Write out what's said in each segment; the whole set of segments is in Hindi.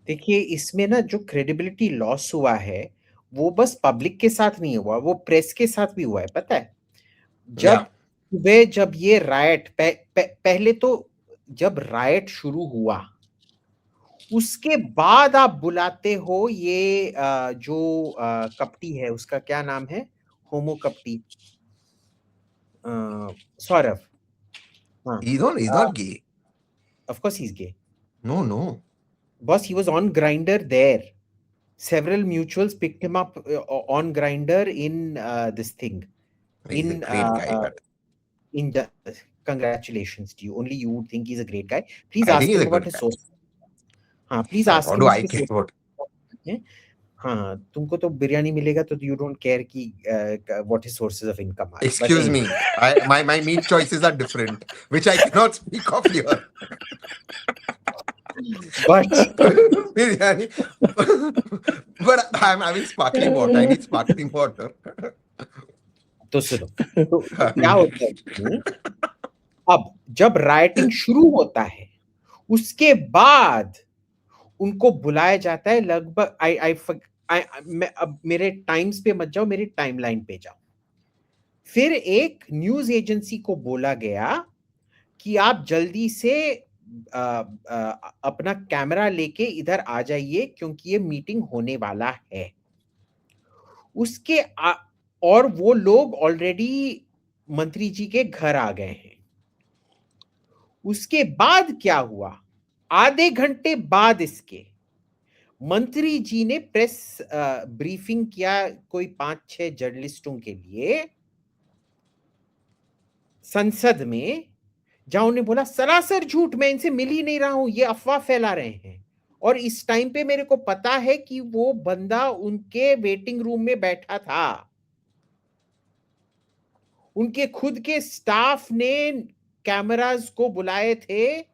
देखिए, इसमें ना जो क्रेडिबिलिटी लॉस हुआ है, वो बस पब्लिक के साथ नहीं हुआ, वो प्रेस के साथ भी हुआ है, पता है? या जब ये रायट पहले तो जब रायट शुरू हुआ, उसके बाद आप बुलाते हो ये जो कपटी है, उसका क्या नाम है? होमो कपटी, सौरभ। हाँ, he's not gay. Of course he is gay. No, no. Boss, he was on Grinder there. Several mutuals picked him up on Grinder in this thing. He's a In great guy, but in the, congratulations to you. Only you would think he's a great guy. Please I think ask he's him a about good his guy. source. हाँ, please ask What him do I उसके care सोर्स about? हैं। हाँ, तुमको तो बिरयानी मिलेगा तो यू डोंट केयर कि what his sources of income are, but Excuse anyway. me. My meat choices are different, which I cannot speak of here. But Biryani. But I'm having sparkling water. I need sparkling water. तो सुनो, तो क्या होता है इसमें, अब जब राइटिंग शुरू होता है, उसके बाद उनको बुलाया जाता है लगभग मैं अब मेरे टाइम्स पे मत जाओ, मेरे टाइमलाइन पे जाओ। फिर एक न्यूज एजेंसी को बोला गया कि आप जल्दी से अपना कैमरा लेके इधर आ जाइए क्योंकि ये मीटिंग होने वाला है। उसके और वो लोग ऑलरेडी मंत्री जी के घर आ गए हैं। उसके बाद क्या हुआ, आधे घंटे बाद इसके मंत्री जी ने प्रेस ब्रीफिंग किया कोई 5-6 जर्नलिस्टों के लिए संसद में, जहां उन्होंने बोला सरासर झूठ, मैं इनसे मिल ही नहीं रहा हूं, ये अफवाह फैला रहे हैं। और इस टाइम पे मेरे को पता है कि वो बंदा उनके वेटिंग रूम में बैठा था। उनके खुद के स्टाफ ने कैमरास को बुलाए थे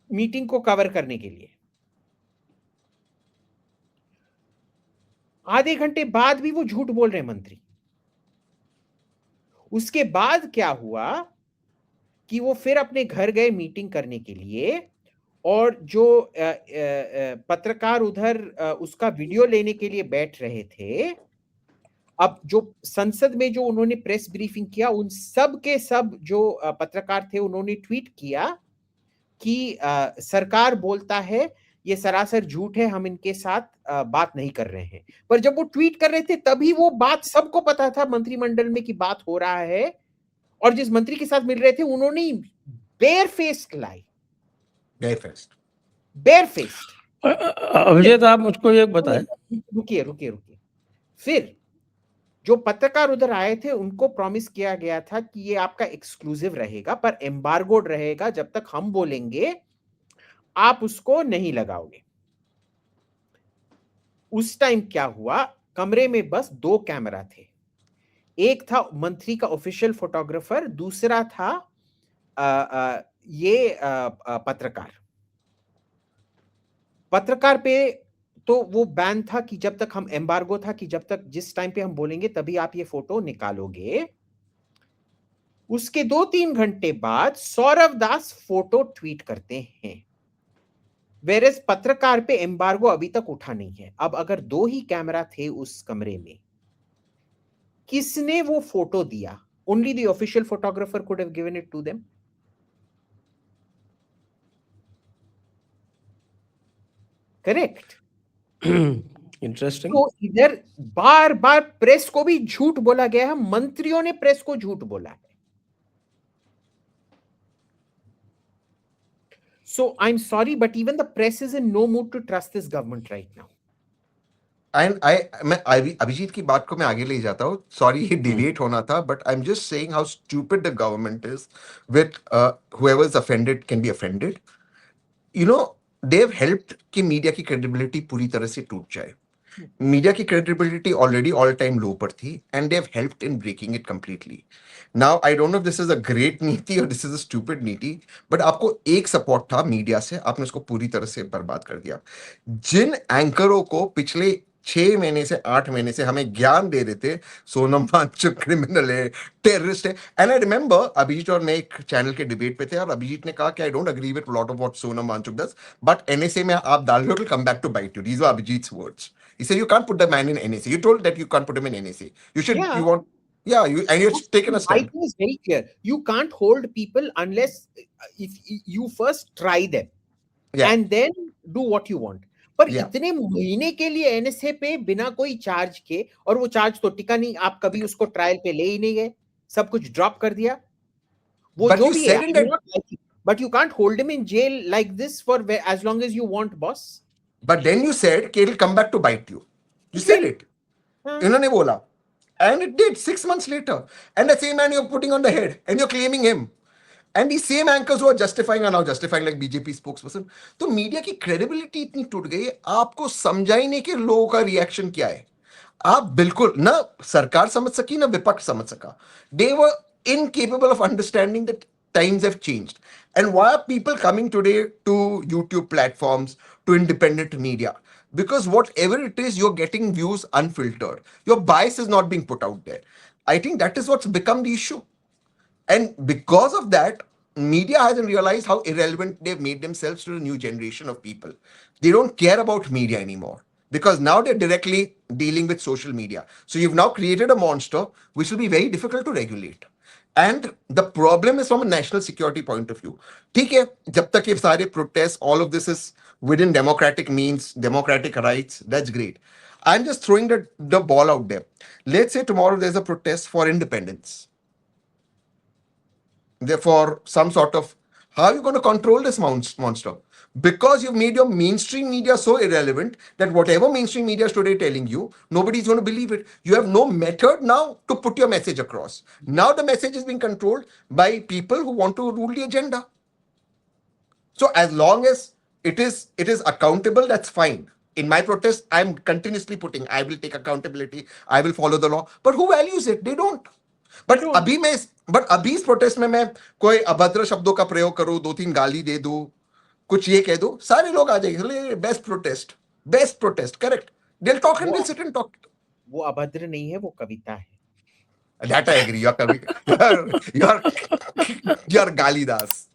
मीटिंग को कवर करने के लिए। आधे घंटे बाद भी वो झूठ बोल रहे मंत्री। उसके बाद क्या हुआ कि वो फिर अपने घर गए मीटिंग करने के लिए, और जो पत्रकार उधर उसका वीडियो लेने के लिए बैठ रहे थे। अब जो संसद में जो उन्होंने प्रेस ब्रीफिंग किया, उन सब के सब जो पत्रकार थे, उन्होंने ट्वीट किया कि सरकार बोलता है ये सरासर झूठ है, हम इनके साथ बात नहीं कर रहे हैं। पर जब वो ट्वीट कर रहे थे तभी वो बात सबको पता था मंत्रिमंडल में कि बात हो रहा है, और जिस मंत्री के साथ मिल रहे थे उन्होंने bare faced lie, Barefaced. Bare faced. Abhijit, आप मुझको ये बताएं। रुकिए रुकिए रुकिए। फिर जो पत्रकार उधर आए थे उनको प्रॉमिस किया गया था कि ये आपका एक्सक्लूसिव रहेगा, पर एम्बार्गोड रहेगा, जब तक हम बोलेंगे आप उसको नहीं लगाओगे। उस टाइम क्या हुआ, कमरे में बस 2 कैमरा थे। एक था मंत्री का ऑफिशियल फोटोग्राफर, दूसरा था ये पत्रकार पे तो वो बैन था कि जब तक हम एम्बार्गो था कि जब तक जिस टाइम पे हम बोलेंगे तभी आप ये फोटो निकालोगे। उसके 2-3 घंटे बाद सौरव दास फोटो ट्वीट करते हैं, वेरेस पत्रकार पे एम्बार्गो अभी तक उठा नहीं है। अब अगर 2 ही कैमरा थे उस कमरे में, किसने वो फोटो दिया? Only the official photographer could have given it to them. Correct. Interesting. तो इधर बार बार प्रेस को भी झूठ बोला गया है, मंत्रियों ने प्रेस को झूठ बोला है। So I'm sorry, but even the press is in no mood to trust this government right now. And मैं अभिजीत की बात को मैं आगे ले जाता हूँ. Sorry, ये deviate होना था, but I'm just saying how stupid the government is with whoever's offended can be offended. You know, they've helped कि मीडिया की credibility पूरी तरह से टूट जाए. मीडिया की credibility already all time low पर थी, and they've helped in breaking it completely. Now I don't know if this is a great नीति or this is a stupid नीति, but आपको एक सपोर्ट था मीडिया से, आपने उसको पूरी तरह से बर्बाद कर दिया. जिन एंकरों को पिछले 6 महीने से 8 महीने से हमें ज्ञान दे रहे थे सोनम वांगचुक क्रिमिनल है, टेररिस्ट है। एंड आई रिमेंबर अभिजीत और मैं एक चैनल के डिबेट पे थे और अभिजीत ने कहा कि I don't agree with lot of what Sonam Wangchuk does, but NSA में आप डाल रहे हो, come back to bite you. These were Abhijit's words. He said you can't put the man in NAC. You told that you can't put him in NAC. You should, Yeah. you want, yeah, you, and you're taking a My stand. thing is very clear. You can't hold people unless if you first try them Yeah. and then do what you want. पर Yeah. इतने महीने के लिए एनएसए पे बिना कोई चार्ज के, और वो चार्ज तो टिका नहीं, आप कभी उसको ट्रायल पे ले ही नहीं गए, सब कुछ ड्रॉप कर दिया। वो But जो you भी है, said in that, but you can't hold him in jail like this for as long as you want, boss. but then you said कि it'll come back to bite you. You said it. हाँ। इन्होंने बोला, and it did 6 months later. And the same man you're putting on the head, and you're claiming him. And these same anchors who are justifying are now justifying like BJP spokesperson. तो मीडिया की क्रेडिबिलिटी इतनी टूट गई है, आपको समझा ही नहीं कि लोगों का रिएक्शन क्या है। आप बिल्कुल ना सरकार समझ सकी ना विपक्ष समझ सका। They were incapable of understanding that times have changed. And why are people coming today to YouTube platforms, to independent media? Because whatever it is, you're getting views unfiltered. Your bias is not being put out there. I think that is what's become the issue. And because of that, media hasn't realized how irrelevant they've made themselves to the new generation of people. They don't care about media anymore because now they're directly dealing with social media. So you've now created a monster which will be very difficult to regulate. And the problem is from a national security point of view. ठीक है, जब तक ये सारे protests, all of this is within democratic means, democratic rights, that's great. I'm just throwing the ball out there. Let's say tomorrow there's a protest for independence. Therefore, some sort of, how are you going to control this monster? Because you've made your mainstream media so irrelevant that whatever mainstream media is today telling you, nobody's going to believe it. You have no method now to put your message across. Now the message is being controlled by people who want to rule the agenda. So as long as it is accountable, that's fine. In my protest, I'm continuously putting, I will take accountability, I will follow the law. But who values it? They don't. But अभी इस प्रोटेस्ट में मैं कोई अभद्र शब्दों का प्रयोग करूं, 2-3 गाली दे दूं, कुछ ये कह दूं, सारे लोग आ जाएंगे, best protest, correct, they'll talk and they'll sit and talk. वो अभद्र नहीं है, वो कविता है। That I agree. You're गालीदास।